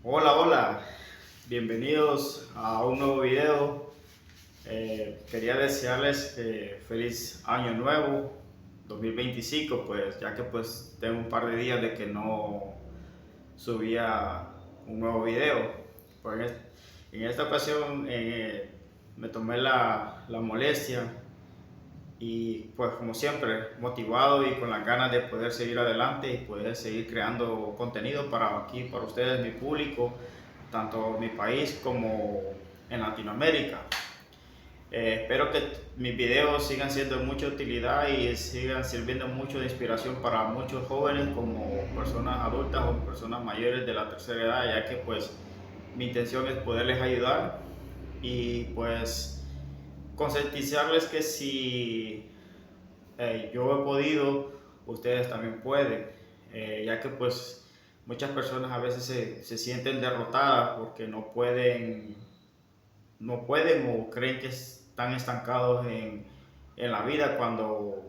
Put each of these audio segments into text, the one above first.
Hola, hola, bienvenidos a un nuevo video. Quería desearles feliz año nuevo 2025, pues ya que pues tengo un par de días de que no subía un nuevo video. Pues en esta ocasión me tomé la molestia y pues como siempre motivado y con las ganas de poder seguir adelante y poder seguir creando contenido para aquí, para ustedes, mi público, tanto en mi país como en Latinoamérica. Espero que mis videos sigan siendo de mucha utilidad y sigan sirviendo mucho de inspiración para muchos jóvenes como personas adultas o personas mayores de la tercera edad, ya que pues mi intención es poderles ayudar y pues concientizarles que si yo he podido, ustedes también pueden, ya que pues muchas personas a veces se sienten derrotadas porque no pueden o creen que están estancados en la vida cuando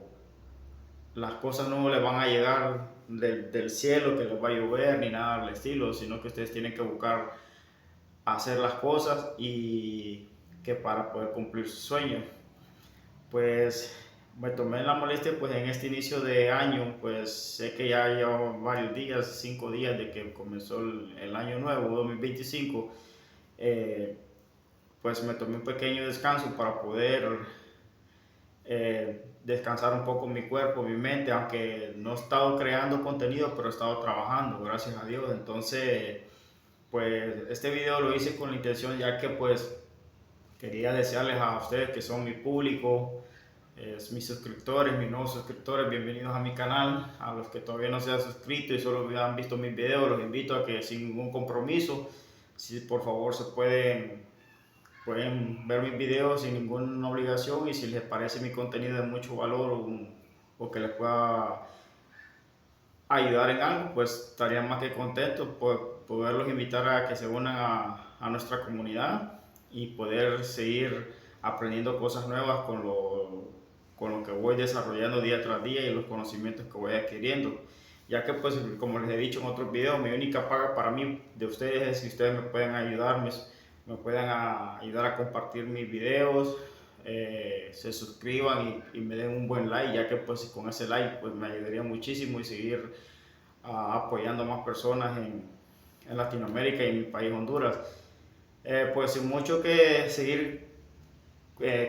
las cosas no les van a llegar del cielo, que les va a llover ni nada del estilo, sino que ustedes tienen que buscar hacer las cosas y que para poder cumplir sus sueños. Pues me tomé la molestia pues en este inicio de año, pues sé que ya lleva varios días, 5 días de que comenzó el año nuevo 2025. eh, pues me tomé un pequeño descanso para poder descansar un poco mi cuerpo, mi mente, aunque no he estado creando contenido, pero he estado trabajando, gracias a Dios. Entonces, pues este video lo hice con la intención ya que pues quería desearles a ustedes que son mi público, mis suscriptores, mis nuevos suscriptores, bienvenidos a mi canal. A los que todavía no se han suscrito y solo han visto mis videos, los invito a que sin ningún compromiso, si por favor se pueden ver mis videos sin ninguna obligación, y si les parece mi contenido de mucho valor o que les pueda ayudar en algo, pues estaría más que contento por poderlos invitar a que se unan a nuestra comunidad y poder seguir aprendiendo cosas nuevas con lo que voy desarrollando día tras día y los conocimientos que voy adquiriendo. Ya que pues como les he dicho en otros videos, mi única paga para mí de ustedes es si ustedes me pueden ayudar, me pueden ayudar a compartir mis videos, se suscriban y me den un buen like, ya que pues con ese like pues me ayudaría muchísimo y seguir apoyando a más personas en Latinoamérica y en mi país Honduras. Pues sin mucho que seguir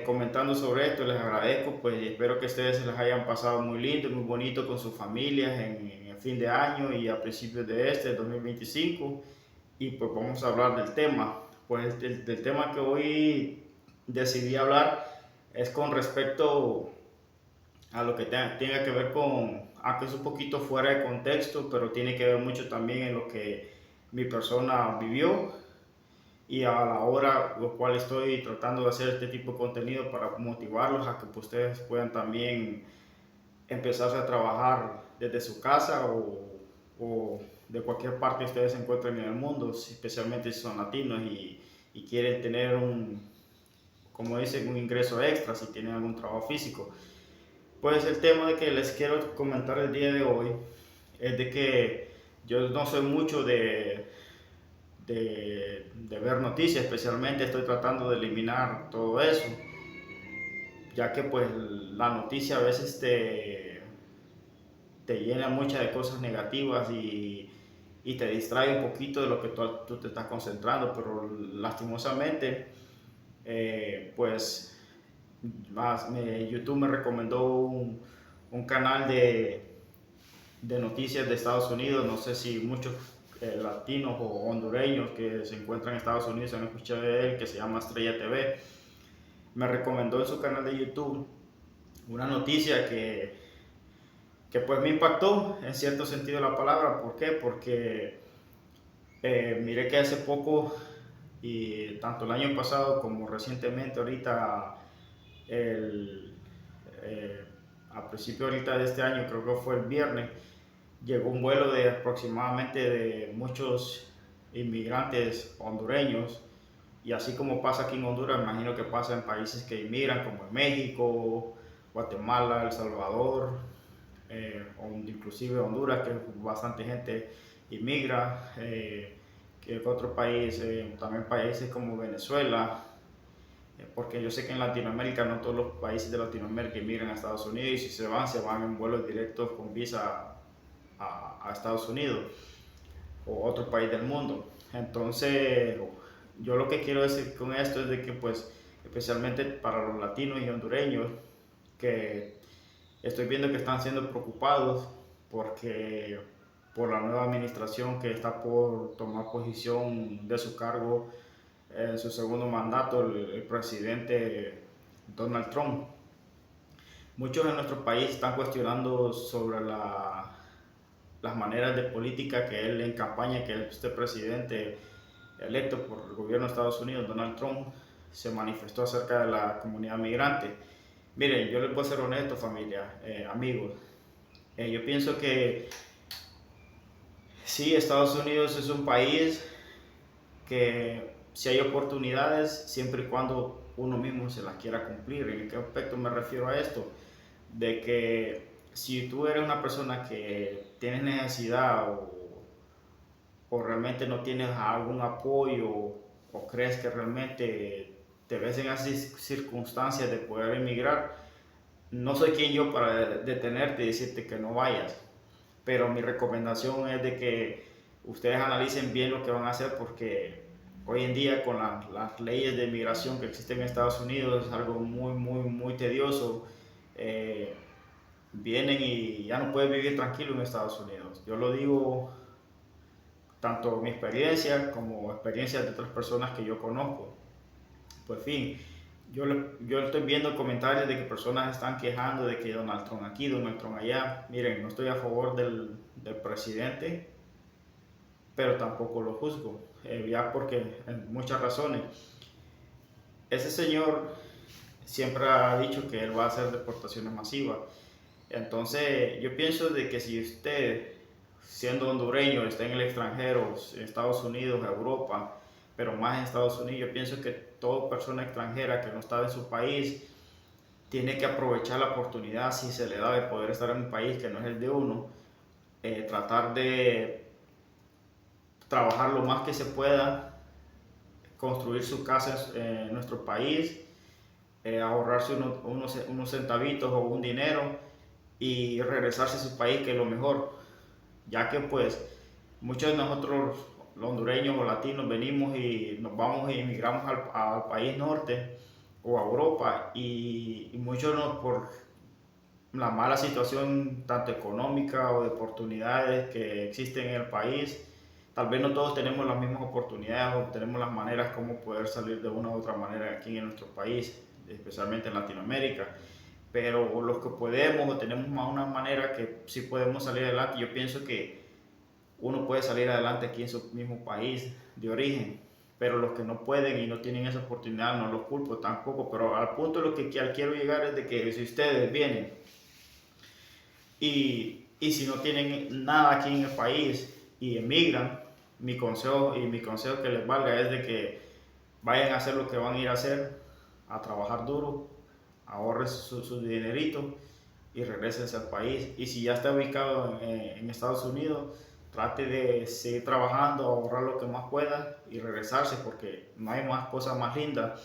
comentando sobre esto, les agradezco, pues y espero que ustedes se les hayan pasado muy lindo, muy bonito con sus familias en el fin de año y a principios de 2025. Y pues vamos a hablar del tema. Pues del tema que hoy decidí hablar es con respecto a lo que tenga que ver con, aunque es un poquito fuera de contexto, pero tiene que ver mucho también en lo que mi persona vivió y a la hora lo cual estoy tratando de hacer este tipo de contenido para motivarlos a que pues, ustedes puedan también empezar a trabajar desde su casa o de cualquier parte que ustedes se encuentren en el mundo, especialmente si son latinos y quieren tener como dicen, un ingreso extra si tienen algún trabajo físico. Pues el tema de que les quiero comentar el día de hoy es de que yo no soy mucho de ver noticias, especialmente estoy tratando de eliminar todo eso, ya que pues la noticia a veces te llena muchas de cosas negativas y te distrae un poquito de lo que tú te estás concentrando, pero lastimosamente pues YouTube me recomendó un canal de noticias de Estados Unidos. No sé si muchos latinos o hondureños que se encuentran en Estados Unidos han escuchado de él, que se llama Estrella TV. Me recomendó en su canal de YouTube una noticia que pues me impactó en cierto sentido de la palabra. ¿Por qué? Porque miré que hace poco, y tanto el año pasado como recientemente ahorita, el, eh, a principio ahorita de este año, creo que fue el viernes, llegó un vuelo de aproximadamente de muchos inmigrantes hondureños, y así como pasa aquí en Honduras, me imagino que pasa en países que inmigran como en México, Guatemala, El Salvador, o inclusive Honduras, que bastante gente inmigra, que otro país, también países como Venezuela, porque yo sé que en Latinoamérica no todos los países de Latinoamérica emigran a Estados Unidos y si se van en vuelos directos con visa a Estados Unidos o otro país del mundo. Entonces, yo lo que quiero decir con esto es de que pues especialmente para los latinos y hondureños que estoy viendo que están siendo preocupados porque por la nueva administración que está por tomar posición de su cargo en su segundo mandato, el presidente Donald Trump. Muchos en nuestro país están cuestionando sobre las maneras de política que él en campaña, que este presidente electo por el gobierno de Estados Unidos, Donald Trump, se manifestó acerca de la comunidad migrante. Miren, yo les voy a ser honesto, familia, amigos. Yo pienso que sí, Estados Unidos es un país que si hay oportunidades, siempre y cuando uno mismo se las quiera cumplir. ¿En qué aspecto me refiero a esto? De que si tú eres una persona que tienes necesidad o realmente no tienes algún apoyo o crees que realmente te ves en esas circunstancias de poder emigrar, no soy quien yo para detenerte y decirte que no vayas, pero mi recomendación es de que ustedes analicen bien lo que van a hacer porque hoy en día con las leyes de migración que existen en Estados Unidos es algo muy tedioso. Eh, Vienen y ya no puedes vivir tranquilo en Estados Unidos. Yo lo digo tanto mi experiencia como experiencias de otras personas que yo conozco. Pues fin, yo estoy viendo comentarios de que personas están quejando de que Donald Trump aquí, Donald Trump allá. Miren, no estoy a favor del presidente, pero tampoco lo juzgo, ya porque en muchas razones. Ese señor siempre ha dicho que él va a hacer deportaciones masivas. Entonces, yo pienso de que si usted, siendo hondureño, está en el extranjero, en Estados Unidos, Europa, pero más en Estados Unidos, yo pienso que toda persona extranjera que no está en su país tiene que aprovechar la oportunidad, si se le da, de poder estar en un país que no es el de uno, tratar de trabajar lo más que se pueda, construir su casa en nuestro país, ahorrarse unos centavitos o un dinero y regresarse a su país, que es lo mejor, ya que pues muchos de nosotros los hondureños o latinos venimos y nos vamos e emigramos al país norte o a Europa y muchos por la mala situación tanto económica o de oportunidades que existen en el país, tal vez no todos tenemos las mismas oportunidades o tenemos las maneras como poder salir de una u otra manera aquí en nuestro país, especialmente en Latinoamérica. Pero los que podemos o tenemos más una manera que sí podemos salir adelante, yo pienso que uno puede salir adelante aquí en su mismo país de origen, pero los que no pueden y no tienen esa oportunidad no los culpo tampoco, pero al punto lo que quiero llegar es de que si ustedes vienen y si no tienen nada aquí en el país y emigran, mi consejo que les valga es de que vayan a hacer lo que van a ir a hacer, a trabajar duro, ahorren su dinerito y regresen al país. Y si ya está ubicado en Estados Unidos, trate de seguir trabajando, ahorrar lo que más pueda y regresarse, porque no hay más cosa más linda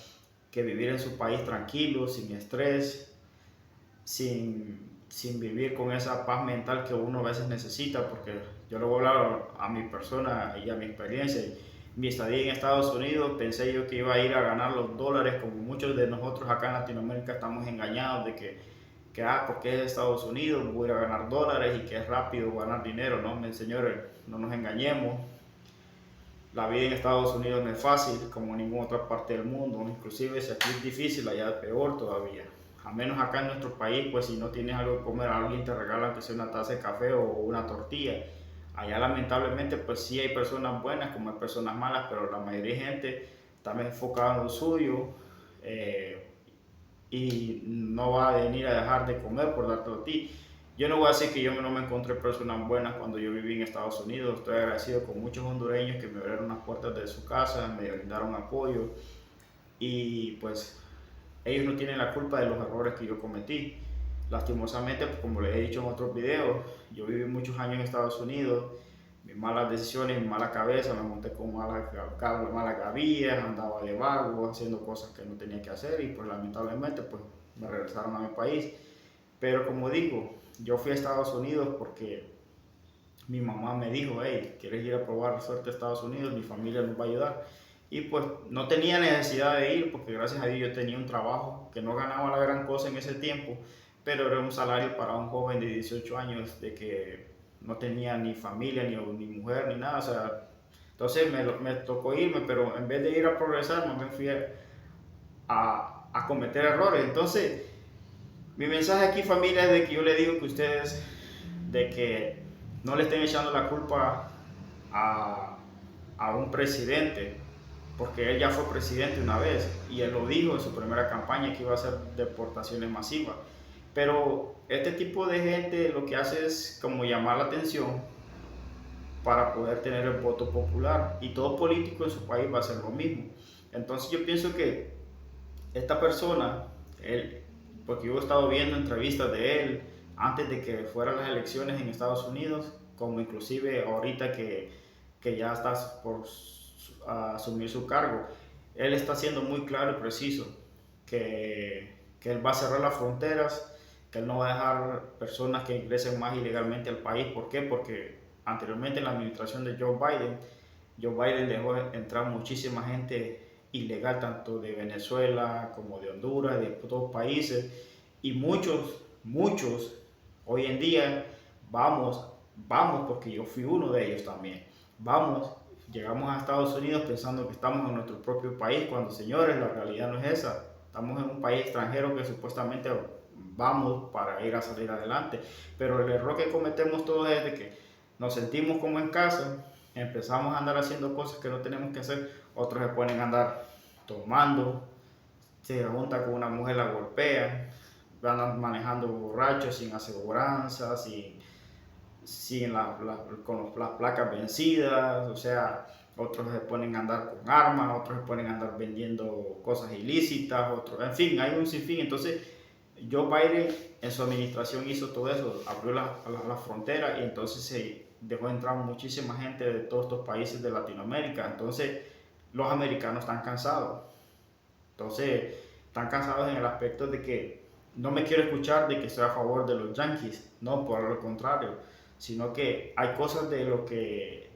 que vivir en su país tranquilo, sin estrés, sin vivir con esa paz mental que uno a veces necesita, porque yo le voy a hablar a mi persona y a mi experiencia. Mi estadía en Estados Unidos, pensé yo que iba a ir a ganar los dólares, como muchos de nosotros acá en Latinoamérica estamos engañados de que porque es Estados Unidos, voy a ir a ganar dólares y que es rápido ganar dinero. No, señores, no nos engañemos. La vida en Estados Unidos no es fácil como en ninguna otra parte del mundo, inclusive si aquí es difícil, allá es peor todavía. A menos acá en nuestro país, pues si no tienes algo que comer, alguien te regala que sea una taza de café o una tortilla. Allá lamentablemente pues sí hay personas buenas como hay personas malas, pero la mayoría de gente está enfocada en lo suyo, y no va a venir a dejar de comer por darte a ti. Yo no voy a decir que yo no me encontré personas buenas cuando yo viví en Estados Unidos. Estoy agradecido con muchos hondureños que me abrieron las puertas de su casa, me brindaron apoyo y pues ellos no tienen la culpa de los errores que yo cometí. Lastimosamente, pues, como les he dicho en otros videos, yo viví muchos años en Estados Unidos, mis malas decisiones, mi mala cabeza, me monté con malas gavillas, andaba de vago, haciendo cosas que no tenía que hacer y pues lamentablemente pues me regresaron a mi país. Pero como digo, yo fui a Estados Unidos porque mi mamá me dijo, hey, ¿quieres ir a probar suerte a Estados Unidos? Mi familia nos va a ayudar. Y pues no tenía necesidad de ir porque gracias a Dios yo tenía un trabajo que no ganaba la gran cosa en ese tiempo, pero era un salario para un joven de 18 años de que no tenía ni familia, ni mujer, ni nada. O sea, entonces me tocó irme, pero en vez de ir a progresar, me fui a cometer errores. Entonces, mi mensaje aquí, familia, es de que yo le digo que ustedes, de que no le estén echando la culpa a un presidente, porque él ya fue presidente una vez y él lo dijo en su primera campaña que iba a hacer deportaciones masivas. Pero este tipo de gente lo que hace es como llamar la atención para poder tener el voto popular y todo político en su país va a hacer lo mismo. Entonces yo pienso que esta persona, él, porque yo he estado viendo entrevistas de él antes de que fueran las elecciones en Estados Unidos, como inclusive ahorita que ya está por asumir su cargo, él está siendo muy claro y preciso que él va a cerrar las fronteras, que él no va a dejar personas que ingresen más ilegalmente al país. ¿Por qué? Porque anteriormente en la administración de Joe Biden dejó entrar muchísima gente ilegal, tanto de Venezuela como de Honduras, de otros países, y muchos, hoy en día vamos, porque yo fui uno de ellos también, llegamos a Estados Unidos pensando que estamos en nuestro propio país, cuando señores, la realidad no es esa, estamos en un país extranjero que supuestamente vamos para ir a salir adelante, pero el error que cometemos todos es de que nos sentimos como en casa, empezamos a andar haciendo cosas que no tenemos que hacer, otros se ponen a andar tomando, se junta con una mujer, la golpea, van manejando borrachos, sin aseguranza, con las placas vencidas, o sea, otros se ponen a andar con armas, otros se ponen a andar vendiendo cosas ilícitas, otros, en fin, hay un sinfín. Entonces, Joe Biden en su administración hizo todo eso, abrió la frontera y entonces se dejó entrar muchísima gente de todos estos países de Latinoamérica. Entonces, los americanos están cansados. Entonces, están cansados en el aspecto de que no me quiero escuchar de que estoy a favor de los Yankees, no, por lo contrario, sino que hay cosas de lo que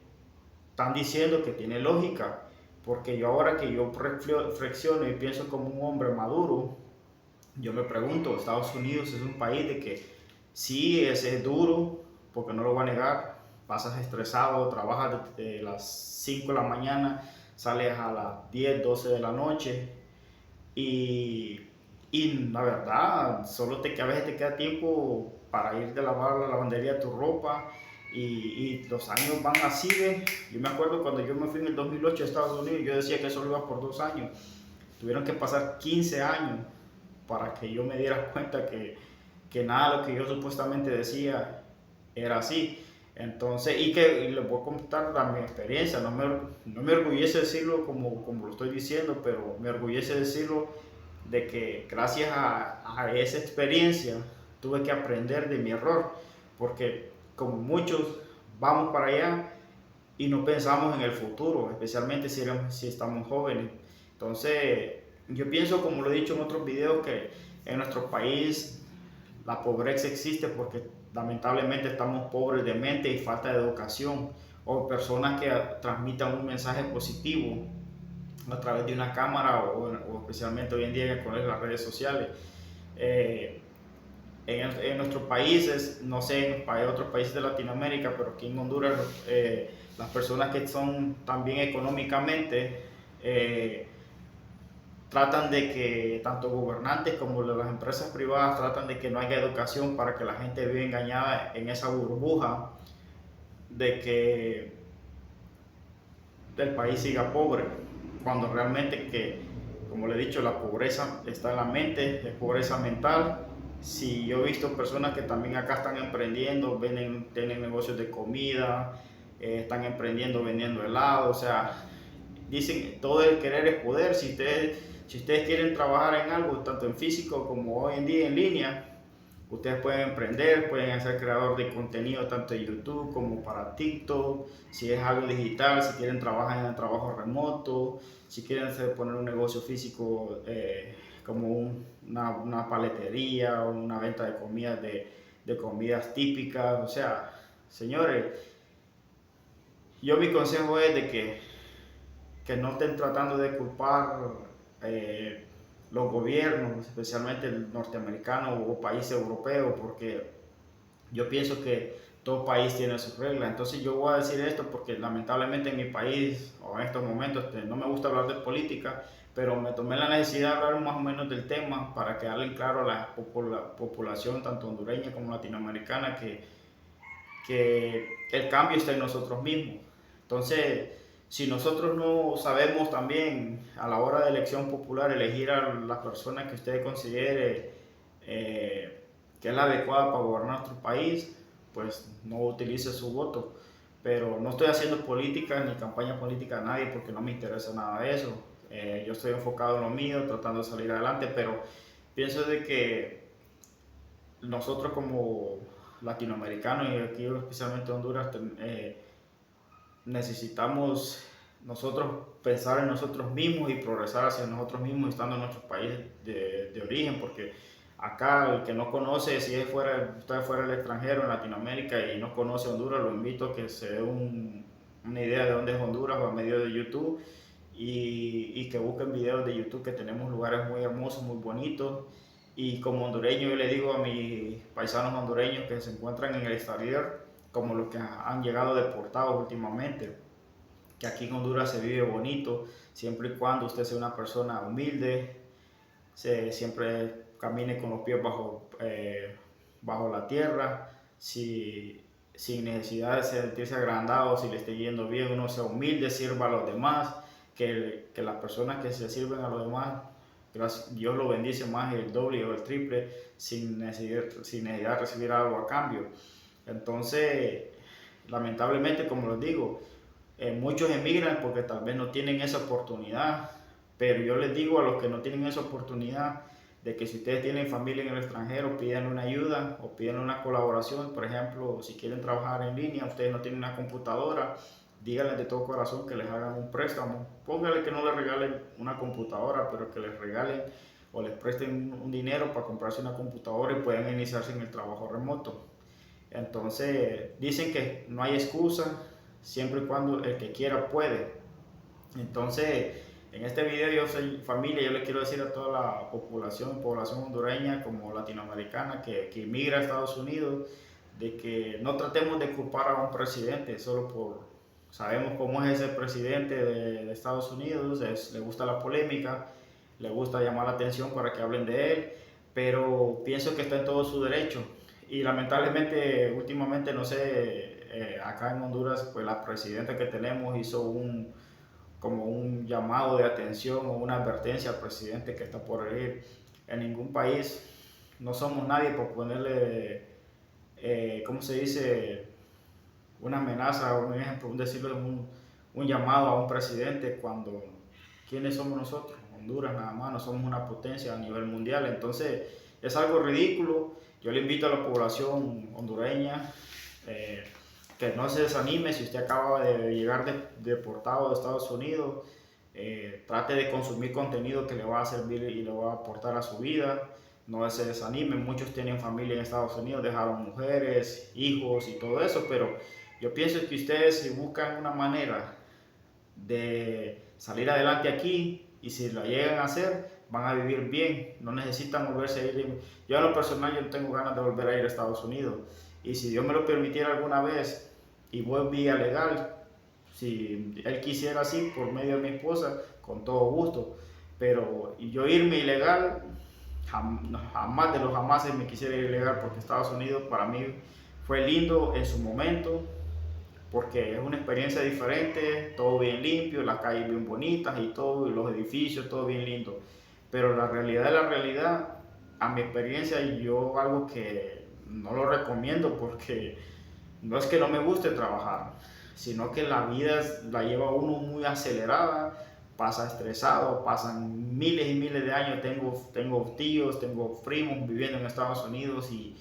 están diciendo que tiene lógica, porque yo ahora que yo reflexiono y pienso como un hombre maduro, yo me pregunto, Estados Unidos es un país de que sí es duro, porque no lo voy a negar, pasas estresado, trabajas desde las 5 de la mañana, sales a las 10, 12 de la noche y, y la verdad, a veces te queda tiempo para irte a lavar la lavandería tu ropa y los años van así de... Yo me acuerdo cuando yo me fui en el 2008 a Estados Unidos, yo decía que solo iba por 2 años, tuvieron que pasar 15 años para que yo me diera cuenta que nada de lo que yo supuestamente decía era así. Entonces, y les voy a contar mi experiencia, no me orgullece decirlo como lo estoy diciendo, pero me orgullece decirlo de que gracias a esa experiencia tuve que aprender de mi error, porque como muchos vamos para allá y no pensamos en el futuro, especialmente si estamos jóvenes. Entonces, yo pienso, como lo he dicho en otros videos, que en nuestro país la pobreza existe porque lamentablemente estamos pobres de mente y falta de educación, o personas que transmitan un mensaje positivo a través de una cámara o especialmente hoy en día con las redes sociales. Eh, en nuestros países, no sé, en otros países de Latinoamérica, pero aquí en Honduras, las personas que son también económicamente, tratan de que tanto gobernantes como las empresas privadas tratan de que no haya educación para que la gente viva engañada en esa burbuja de que el país siga pobre, cuando realmente que, como le he dicho, la pobreza está en la mente, es pobreza mental. Si yo he visto personas que también acá están emprendiendo, tienen negocios de comida, están emprendiendo vendiendo helado, o sea, dicen todo el querer es poder. Si ustedes quieren trabajar en algo, tanto en físico como hoy en día en línea, Ustedes pueden emprender, pueden ser creador de contenido tanto en YouTube como para TikTok, si es algo digital, si quieren trabajar en el trabajo remoto, si quieren poner un negocio físico como una paletería o una venta de comidas, de comidas típicas. O sea, señores, yo mi consejo es de que no estén tratando de culpar eh, los gobiernos, especialmente el norteamericano o países europeos, porque yo pienso que todo país tiene sus reglas. Entonces yo voy a decir esto porque lamentablemente en mi país o en estos momentos no me gusta hablar de política, pero me tomé la necesidad de hablar más o menos del tema para que quedarle claro a la población tanto hondureña como latinoamericana que el cambio está en nosotros mismos. Entonces, si nosotros no sabemos también a la hora de elección popular elegir a la persona que usted considere que es la adecuada para gobernar nuestro país, pues no utilice su voto. Pero no estoy haciendo política ni campaña política a nadie porque no me interesa nada de eso. Yo estoy enfocado en lo mío, tratando de salir adelante, pero pienso de que nosotros como latinoamericanos y aquí especialmente Honduras necesitamos nosotros pensar en nosotros mismos y progresar hacia nosotros mismos estando en nuestros países de origen, porque acá el que no conoce, si es fuera, está fuera del extranjero en Latinoamérica y no conoce Honduras, lo invito a que se dé una idea de dónde es Honduras a medio de YouTube y que busquen videos de YouTube, que tenemos lugares muy hermosos, muy bonitos. Y como hondureño yo le digo a mis paisanos hondureños que se encuentran en el exterior, como los que han llegado deportados últimamente, que aquí en Honduras se vive bonito, siempre y cuando usted sea una persona humilde, siempre camine con los pies bajo la tierra, sin necesidad de sentirse agrandado, si le esté yendo bien, uno sea humilde, sirva a los demás, que las personas que se sirven a los demás, Dios lo bendice más el doble o el triple sin necesidad de recibir algo a cambio. Entonces, lamentablemente, como les digo, muchos emigran porque tal vez no tienen esa oportunidad, pero yo les digo a los que no tienen esa oportunidad de que si ustedes tienen familia en el extranjero, pidan una ayuda o pidan una colaboración. Por ejemplo, si quieren trabajar en línea, ustedes no tienen una computadora, díganles de todo corazón que les hagan un préstamo. Pónganle que no les regalen una computadora, pero que les regalen o les presten un dinero para comprarse una computadora y puedan iniciarse en el trabajo remoto. Entonces, dicen que no hay excusa, siempre y cuando el que quiera puede. Entonces, en este video yo soy familia, yo le quiero decir a toda la población hondureña como latinoamericana que emigra a Estados Unidos, de que no tratemos de culpar a un presidente solo sabemos cómo es ese presidente de Estados Unidos, le gusta la polémica, le gusta llamar la atención para que hablen de él, pero pienso que está en todo su derecho. Y lamentablemente, últimamente, no sé, acá en Honduras, pues la presidenta que tenemos hizo como un llamado de atención o una advertencia al presidente que está por ir. En ningún país no somos nadie por ponerle, ¿cómo se dice? Una amenaza, un ejemplo, un llamado a un presidente cuando ¿quiénes somos nosotros? Honduras nada más, no somos una potencia a nivel mundial. Entonces es algo ridículo. Yo le invito a la población hondureña que no se desanime si usted acaba de llegar deportado de Estados Unidos. Trate de consumir contenido que le va a servir y le va a aportar a su vida. No se desanimen, muchos tienen familia en Estados Unidos, dejaron mujeres, hijos y todo eso, pero yo pienso que ustedes, si buscan una manera de salir adelante aquí y si la llegan a hacer, van a vivir bien, no necesitan volverse a ir. Yo en lo personal yo tengo ganas de volver a ir a Estados Unidos y si Dios me lo permitiera alguna vez y voy vía legal, si él quisiera así por medio de mi esposa, con todo gusto, pero yo irme ilegal, jamás de los jamás me quisiera ir ilegal porque Estados Unidos para mí fue lindo en su momento, porque es una experiencia diferente, todo bien limpio, las calles bien bonitas y todo, y los edificios, todo bien lindo. Pero la realidad de la realidad, a mi experiencia, yo algo que no lo recomiendo porque no es que no me guste trabajar, sino que la vida la lleva uno muy acelerada, pasa estresado, pasan miles y miles de años, tengo tíos, tengo primos viviendo en Estados Unidos y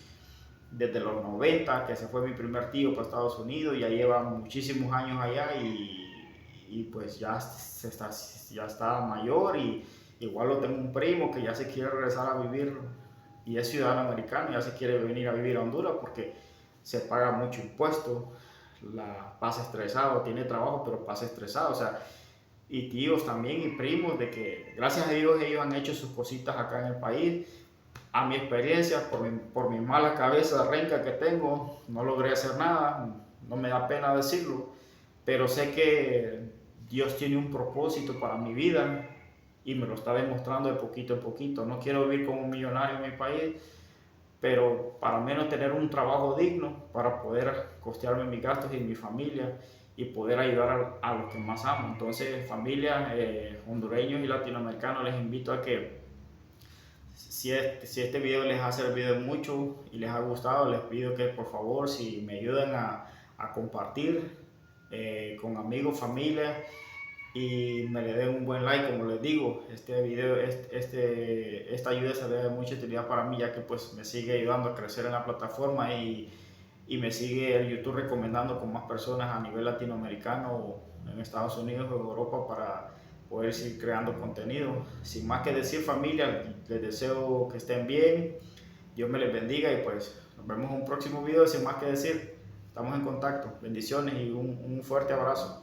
desde los 90, que se fue mi primer tío para Estados Unidos, ya lleva muchísimos años allá y pues ya está mayor y igual lo tengo un primo que ya se quiere regresar a vivir y es ciudadano americano, ya se quiere venir a vivir a Honduras porque se paga mucho impuesto, pasa estresado, tiene trabajo pero pasa estresado, o sea, y tíos también y primos de que gracias a Dios ellos han hecho sus cositas acá en el país. A mi experiencia, por mi mala cabeza renca que tengo, no logré hacer nada, no me da pena decirlo, pero sé que Dios tiene un propósito para mi vida y me lo está demostrando de poquito en poquito. No quiero vivir como un millonario en mi país, pero para menos tener un trabajo digno para poder costearme mis gastos y mi familia y poder ayudar a los que más amo. Entonces, familia, hondureños y latinoamericanos, les invito a que si este video les ha servido mucho y les ha gustado, les pido que por favor si me ayuden a compartir con amigos, familia y me le den un buen like. Como les digo, este video, esta ayuda se debe de mucha utilidad para mí, ya que pues me sigue ayudando a crecer en la plataforma y me sigue el YouTube recomendando con más personas a nivel latinoamericano, en Estados Unidos o Europa, para poder seguir creando contenido. Sin más que decir, familia, les deseo que estén bien, Dios me les bendiga y pues nos vemos en un próximo video. Sin más que decir, estamos en contacto, bendiciones y un fuerte abrazo.